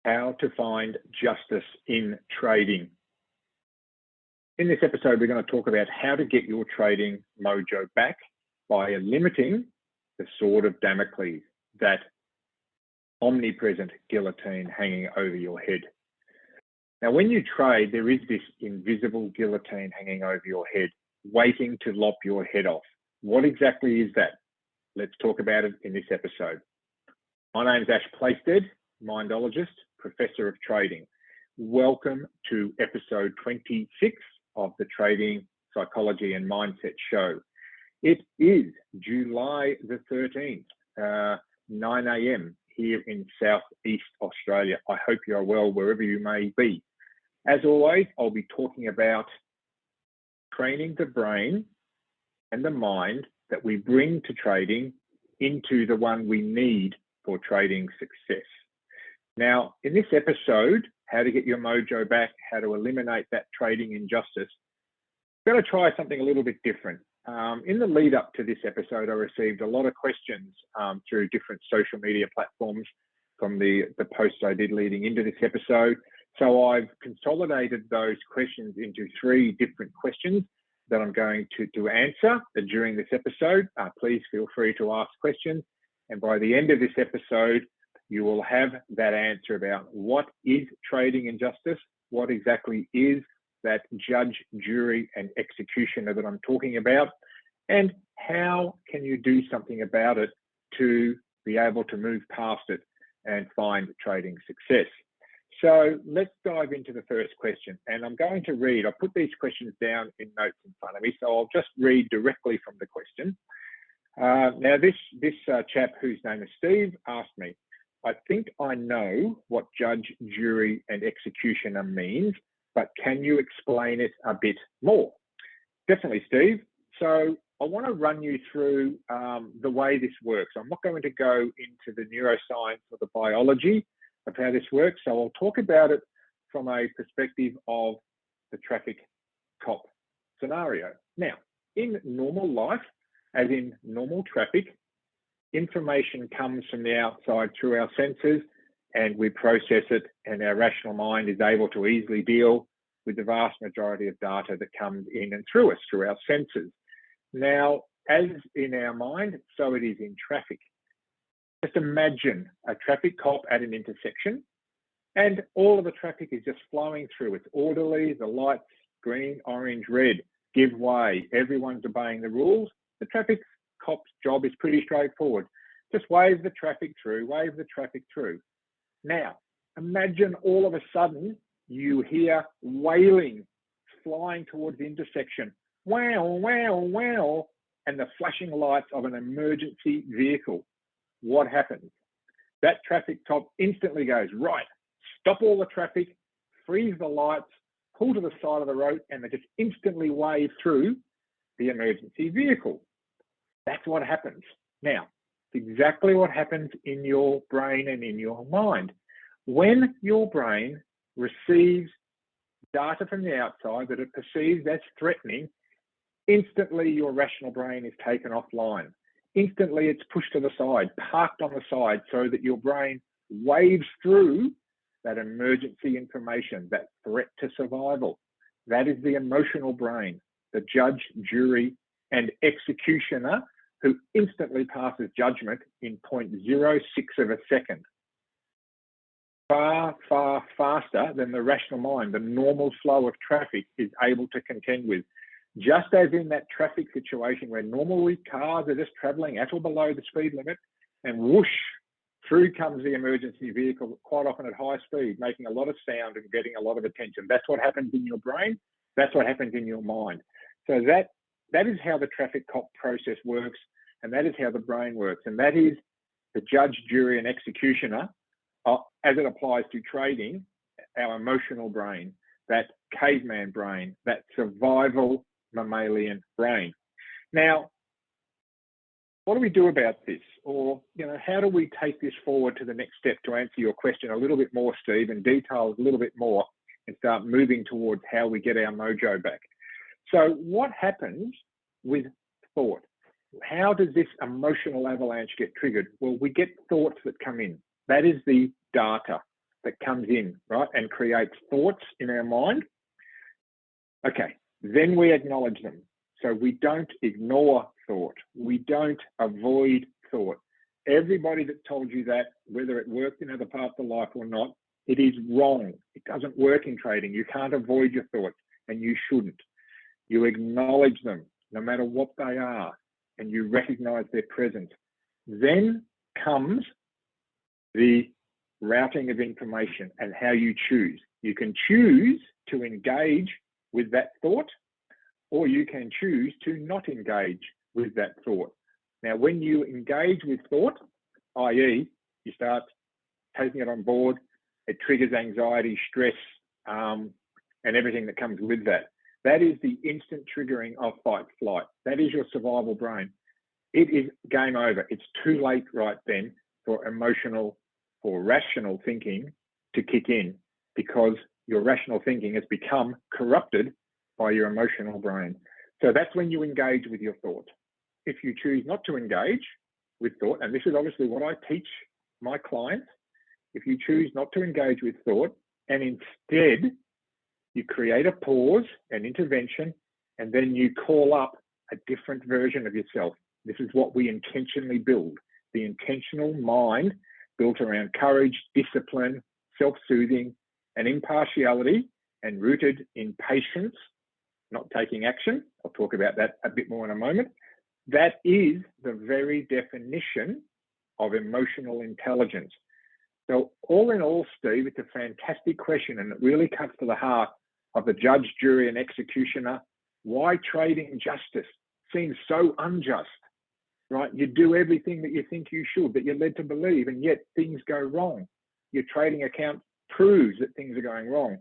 how to find justice in trading. In this episode, we're going to talk about how to get your trading mojo back by limiting the sword of Damocles, that omnipresent guillotine hanging over your head. Now, when you trade, there is this invisible guillotine hanging over your head, waiting to lop your head off. What exactly is that? Let's talk about it in this episode. My name is Ash Plaisted, mindologist, professor of trading. Welcome to episode 26 of the Trading Psychology and Mindset Show. It is July the 13th, 9 a.m. here in Southeast Australia. I hope you are well wherever you may be. As always, I'll be talking about training the brain and the mind that we bring to trading into the one we need for trading success. Now, in this episode, how to get your mojo back, how to eliminate that trading injustice, I'm going to try something a little bit different. In the lead up to this episode, I received a lot of questions through different social media platforms from the posts I did leading into this episode. So I've consolidated those questions into 3 different questions that I'm going to answer during this episode. Please feel free to ask questions. And by the end of this episode, you will have that answer about what is trading injustice, what exactly is that judge, jury, and executioner that I'm talking about, and how can you do something about it to be able to move past it and find trading success. So let's dive into the first question, and I'm going to read. I put these questions down in notes in front of me, so I'll just read directly from the question. Now, this chap, whose name is Steve, asked me, I think I know what judge, jury, and executioner means, but can you explain it a bit more? Definitely, Steve. So I want to run you through the way this works. I'm not going to go into the neuroscience or the biology of how this works. So I'll talk about it from a perspective of the traffic cop scenario. Now, in normal life, as in normal traffic, information comes from the outside through our senses and we process it, and our rational mind is able to easily deal with the vast majority of data that comes in and through us, through our senses. Now, as in our mind, so it is in traffic. Just imagine a traffic cop at an intersection and all of the traffic is just flowing through. It's orderly, the lights, green, orange, red, give way. Everyone's obeying the rules. The traffic cop's job is pretty straightforward. Just wave the traffic through, wave the traffic through. Now, imagine all of a sudden you hear wailing flying towards the intersection. Wow, wow, wow, and the flashing lights of an emergency vehicle. What happens? That traffic cop instantly goes, right, stop all the traffic, freeze the lights, pull to the side of the road, and they just instantly wave through the emergency vehicle. That's what happens. Now, it's exactly what happens in your brain and in your mind. When your brain receives data from the outside that it perceives as threatening, instantly your rational brain is taken offline. Instantly it's pushed to the side, parked on the side, so that your brain waves through that emergency information, that threat to survival. That is the emotional brain, the judge, jury, and executioner, who instantly passes judgment in 0.06 of a second. Far, far faster than the rational mind, the normal flow of traffic, is able to contend with. Just as in that traffic situation where normally cars are just traveling at or below the speed limit, and whoosh, through comes the emergency vehicle, quite often at high speed, making a lot of sound and getting a lot of attention. That's what happens in your brain. That's what happens in your mind. So that is how the traffic cop process works, and that is how the brain works. And that is the judge, jury, and executioner, as it applies to trading, our emotional brain, that caveman brain, that survival mammalian brain. Now, what do we do about this? Or, how do we take this forward to the next step to answer your question a little bit more, Steve, and detail a little bit more and start moving towards how we get our mojo back? So what happens with thought? How does this emotional avalanche get triggered? Well, we get thoughts that come in. That is the data. that comes in, right, and creates thoughts in our mind. Okay, then we acknowledge them. So we don't ignore thought. We don't avoid thought. Everybody that told you that, whether it worked in other parts of life or not, it is wrong. It doesn't work in trading. You can't avoid your thoughts, and you shouldn't. You acknowledge them, no matter what they are, and you recognize their presence. Then comes the routing of information and how you choose. You can choose to engage with that thought, or you can choose to not engage with that thought. Now, when you engage with thought, i.e., you start taking it on board, it triggers anxiety, stress, and everything that comes with that. That is the instant triggering of fight flight. That is your survival brain. It is game over. It's too late right then for rational thinking to kick in, because your rational thinking has become corrupted by your emotional brain. So that's when you engage with your thought. If you choose not to engage with thought, and this is obviously what I teach my clients, if you choose not to engage with thought and instead you create a pause, an intervention, and then you call up a different version of yourself. This is what we intentionally build. The intentional mind built around courage, discipline, self-soothing, and impartiality, and rooted in patience, not taking action. I'll talk about that a bit more in a moment. That is the very definition of emotional intelligence. So all in all, Steve, it's a fantastic question, and it really cuts to the heart of the judge, jury, and executioner. Why trading justice seems so unjust, right? You do everything that you think you should, that you're led to believe, and yet things go wrong. Your trading account proves that things are going wrong,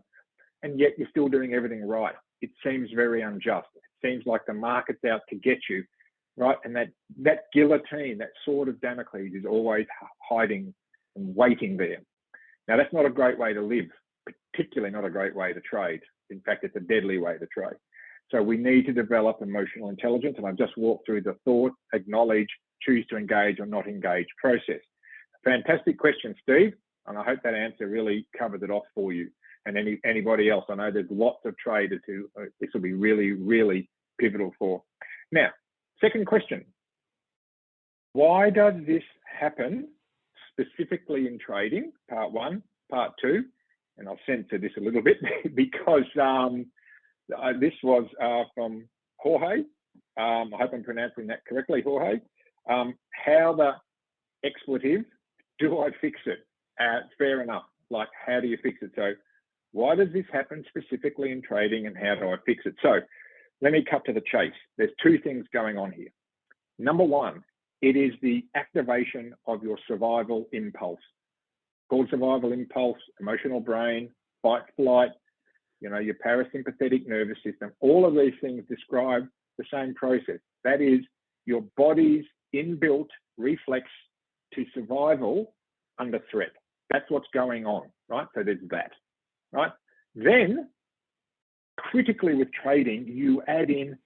and yet you're still doing everything right. It seems very unjust. It seems like the market's out to get you, right? And that guillotine, that sword of Damocles, is always hiding and waiting there. Now, that's not a great way to live, particularly not a great way to trade. In fact, it's a deadly way to trade. So we need to develop emotional intelligence, and I've just walked through the thought, acknowledge, choose to engage or not engage process. Fantastic question, Steve, and I hope that answer really covers it off for you and anybody else. I know there's lots of traders who this will be really, really pivotal for. Now, second question. Why does this happen specifically in trading? Part one, part two, and I'll censor this a little bit because this was from Jorge. I hope I'm pronouncing that correctly, Jorge. How the expletive, do I fix it? Fair enough. Like, how do you fix it? So why does this happen specifically in trading, and how do I fix it? So let me cut to the chase. There's two things going on here. Number one, it is the activation of your survival impulse. Called survival impulse, emotional brain, fight, flight, your parasympathetic nervous system. All of these things describe the same process. That is your body's inbuilt reflex to survival under threat. That's what's going on, right? So there's that, right? Then, critically with trading, you add in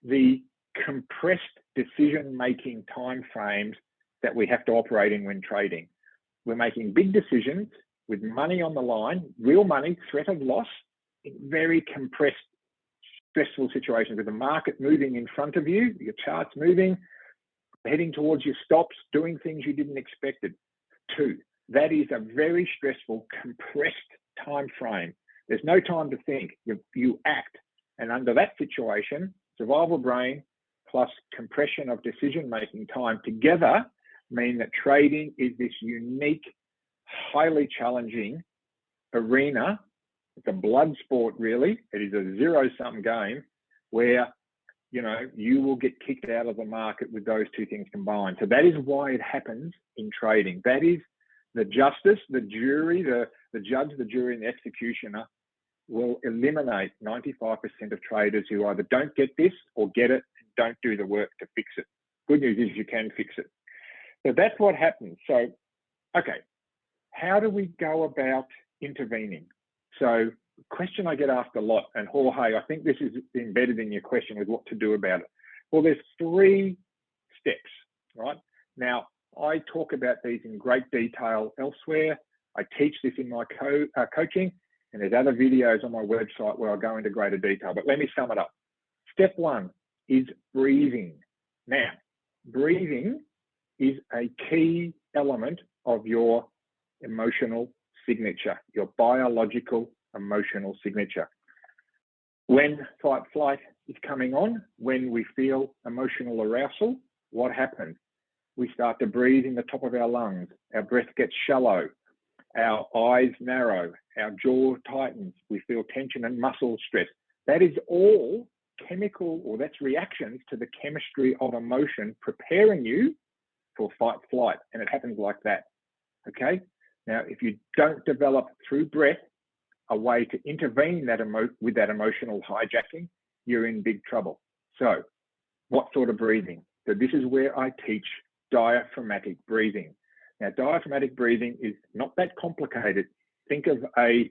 the compressed decision-making timeframes that we have to operate in when trading. We're making big decisions with money on the line, real money, threat of loss, in very compressed, stressful situations with the market moving in front of you, your charts moving, heading towards your stops, doing things you didn't expect. Two, that is a very stressful, compressed time frame. There's no time to think. You act. And under that situation, survival brain plus compression of decision-making time together mean that trading is this unique, highly challenging arena. It's a blood sport, really. It is a zero-sum game where, you will get kicked out of the market with those two things combined. So that is why it happens in trading. That is the justice, the jury, the judge, the jury, and the executioner will eliminate 95% of traders who either don't get this or get it and don't do the work to fix it. Good news is you can fix it. So that's what happens. So, okay, how do we go about intervening? So, question I get asked a lot, and Jorge, I think this is embedded in your question with what to do about it. Well, there's 3 steps, right? Now, I talk about these in great detail elsewhere. I teach this in my coaching, and there's other videos on my website where I go into greater detail. But let me sum it up. Step one is breathing. Now, breathing is a key element of your emotional signature, your biological emotional signature. When fight flight is coming on, when we feel emotional arousal, what happens? We start to breathe in the top of our lungs. Our breath gets shallow. Our eyes narrow. Our jaw tightens. We feel tension and muscle stress. That is all chemical, or that's reactions to the chemistry of emotion preparing you for fight flight. And it happens like that. Okay? Now, if you don't develop through breath a way to intervene with that emotional hijacking, you're in big trouble. So what sort of breathing? So this is where I teach diaphragmatic breathing. Now, diaphragmatic breathing is not that complicated. Think of a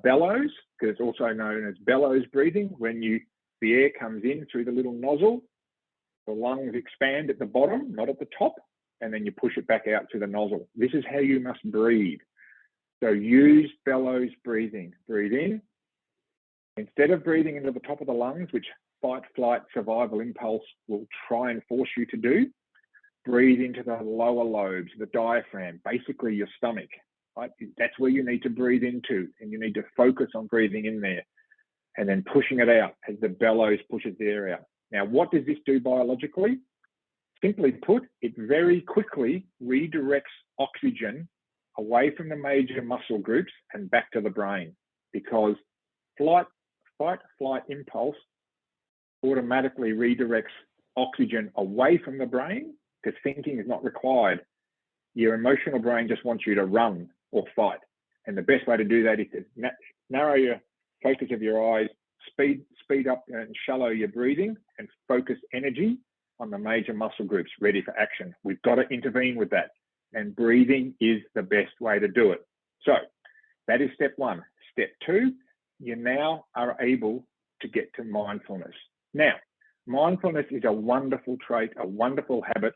bellows, because it's also known as bellows breathing. When the air comes in through the little nozzle, the lungs expand at the bottom, not at the top, and then you push it back out to the nozzle. This is how you must breathe. So use bellows breathing. Breathe in. Instead of breathing into the top of the lungs, which fight, flight, survival impulse will try and force you to do, breathe into the lower lobes, the diaphragm, basically your stomach. Right? That's where you need to breathe into, and you need to focus on breathing in there and then pushing it out as the bellows pushes the air out. Now, what does this do biologically? Simply put, it very quickly redirects oxygen away from the major muscle groups and back to the brain, because fight, flight impulse automatically redirects oxygen away from the brain, because thinking is not required. Your emotional brain just wants you to run or fight. And the best way to do that is to narrow your focus of your eyes, speed up and shallow your breathing, and focus energy on the major muscle groups ready for action. We've got to intervene with that. And breathing is the best way to do it. So that is step one. Step two, you now are able to get to mindfulness. Now, mindfulness is a wonderful trait, a wonderful habit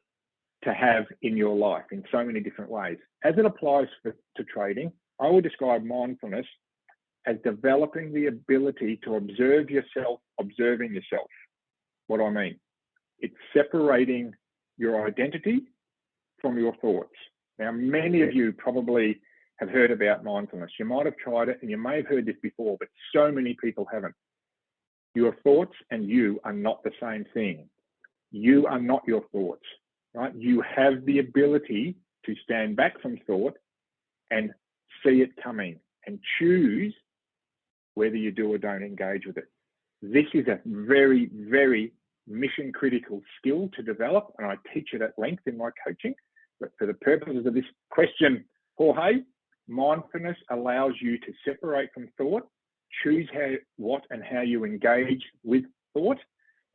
to have in your life in so many different ways. As it applies to trading, I would describe mindfulness as developing the ability to observe yourself, observing yourself. What do I mean? It's separating your identity from your thoughts. Now, many of you probably have heard about mindfulness. You might have tried it and you may have heard this before, but so many people haven't. Your thoughts and you are not the same thing. You are not your thoughts, right? You have the ability to stand back from thought and see it coming and choose whether you do or don't engage with it. This is a very, very mission critical skill to develop, and I teach it at length in my coaching. But for the purposes of this question, Jorge, mindfulness allows you to separate from thought, choose what and how you engage with thought,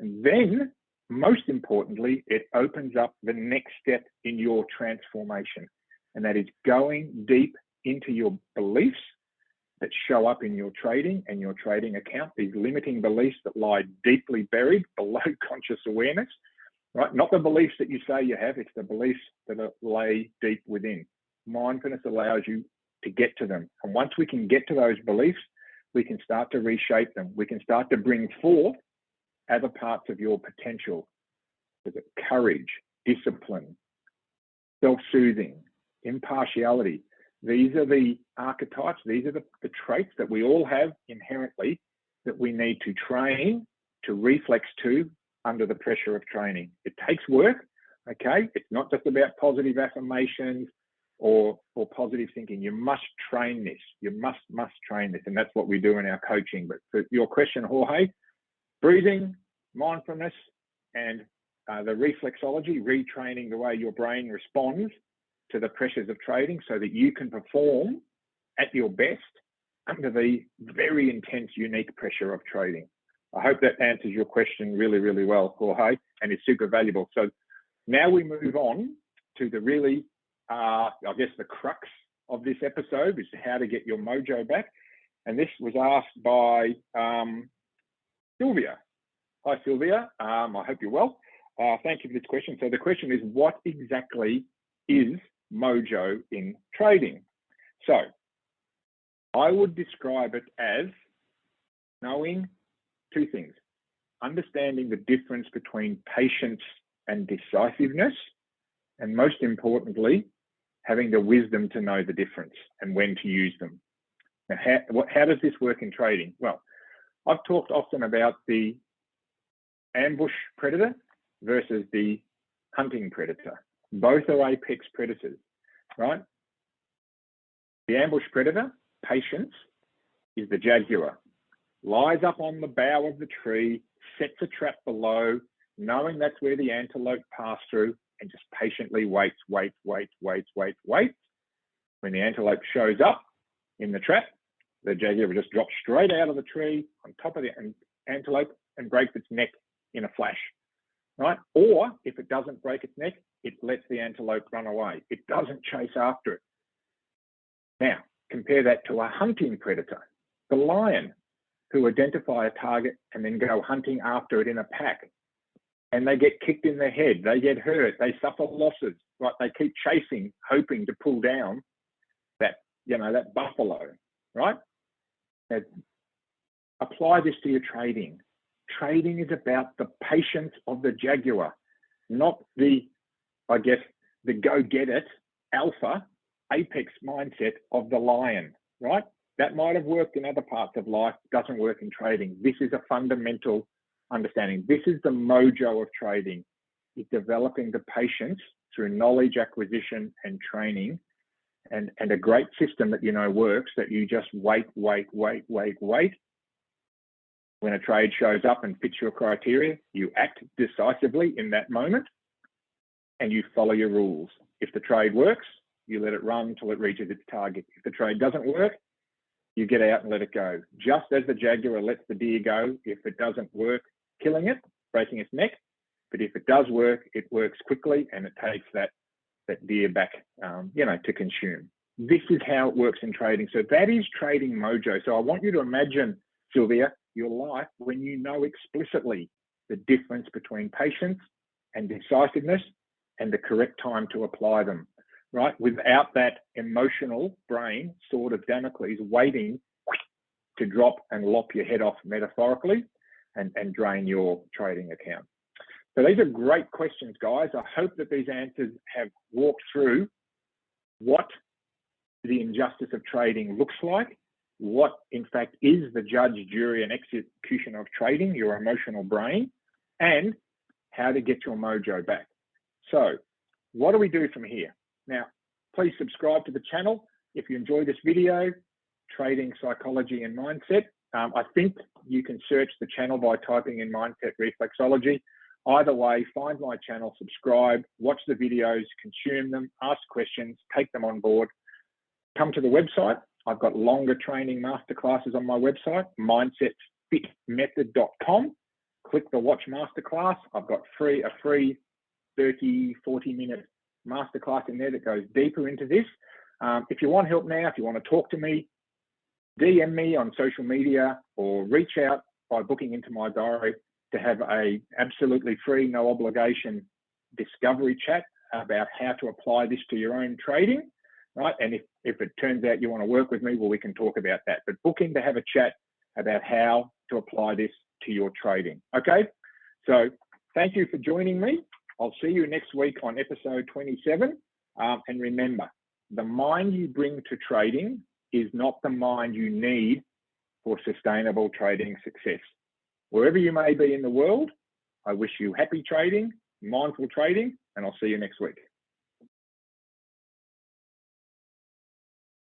and then, most importantly, it opens up the next step in your transformation, and that is going deep into your beliefs that show up in your trading and your trading account, these limiting beliefs that lie deeply buried below conscious awareness, right? Not the beliefs that you say you have, it's the beliefs that lay deep within. Mindfulness allows you to get to them. And once we can get to those beliefs, we can start to reshape them. We can start to bring forth other parts of your potential. Courage, discipline, self-soothing, impartiality. These are the archetypes, these are the traits that we all have inherently that we need to train to reflex to under the pressure of training. It takes work, okay? It's not just about positive affirmations or positive thinking. You must train this. You must train this, and that's what we do in our coaching. But for your question, Jorge, breathing, mindfulness, and the reflexology, retraining the way your brain responds to the pressures of trading so that you can perform at your best under the very intense, unique pressure of trading. I hope that answers your question really, really well, Jorge, and is super valuable. So now we move on to the really, I guess, the crux of this episode, which is how to get your mojo back. And this was asked by Sylvia. Hi, Sylvia. I hope you're well. Thank you for this question. So the question is, what exactly is mojo in trading? So I would describe it as knowing two things: understanding the difference between patience and decisiveness, and most importantly, having the wisdom to know the difference and when to use them. Now, how does this work in trading? Well, I've talked often about the ambush predator versus the hunting predator. Both are apex predators, right? The ambush predator, patience, is the jaguar. Lies up on the bough of the tree, sets a trap below, knowing that's where the antelope pass through, and just patiently waits. When the antelope shows up in the trap, the jaguar will just drop straight out of the tree on top of the antelope and breaks its neck in a flash, right? Or if it doesn't break its neck, it lets the antelope run away. It doesn't chase after it. Now, compare that to a hunting predator, the lion, who identify a target and then go hunting after it in a pack. And they get kicked in the head, they get hurt, they suffer losses, right? They keep chasing, hoping to pull down that, that buffalo, right? Now, apply this to your trading. Trading is about the patience of the jaguar, not the go-get-it alpha apex mindset of the lion, right? That might have worked in other parts of life, doesn't work in trading. This is a fundamental understanding. This is the mojo of trading. It's developing the patience through knowledge acquisition and training, and a great system that works, that you just wait. When a trade shows up and fits your criteria, you act decisively in that moment and you follow your rules. If the trade works, you let it run until it reaches its target. If the trade doesn't work, you get out and let it go. Just as the jaguar lets the deer go if it doesn't work, killing it, breaking its neck. But if it does work, it works quickly and it takes that deer back, to consume. This is how it works in trading. So that is Trading Mojo. So I want you to imagine, Sylvia, your life when you know explicitly the difference between patience and decisiveness and the correct time to apply them, right? Without that emotional brain, sword of Damocles, waiting to drop and lop your head off metaphorically and drain your trading account. So these are great questions, guys. I hope that these answers have walked through what the injustice of trading looks like, what in fact is the judge, jury, and execution of trading, your emotional brain, and how to get your mojo back. So what do we do from here? Now, please subscribe to the channel if you enjoy this video, Trading Psychology and Mindset. I think you can search the channel by typing in Mindset Reflexology. Either way, find my channel, subscribe, watch the videos, consume them, ask questions, take them on board. Come to the website. I've got longer training masterclasses on my website, mindsetfitmethod.com. Click the watch masterclass. I've got a free 30, 40-minute masterclass in there that goes deeper into this. If you want help now, if you want to talk to me, DM me on social media or reach out by booking into my diary to have a absolutely free, no obligation discovery chat about how to apply this to your own trading, right? And if it turns out you want to work with me, well, we can talk about that. But book in to have a chat about how to apply this to your trading, okay? So thank you for joining me. I'll see you next week on episode 27. And remember, the mind you bring to trading is not the mind you need for sustainable trading success. Wherever you may be in the world, I wish you happy trading, mindful trading, and I'll see you next week.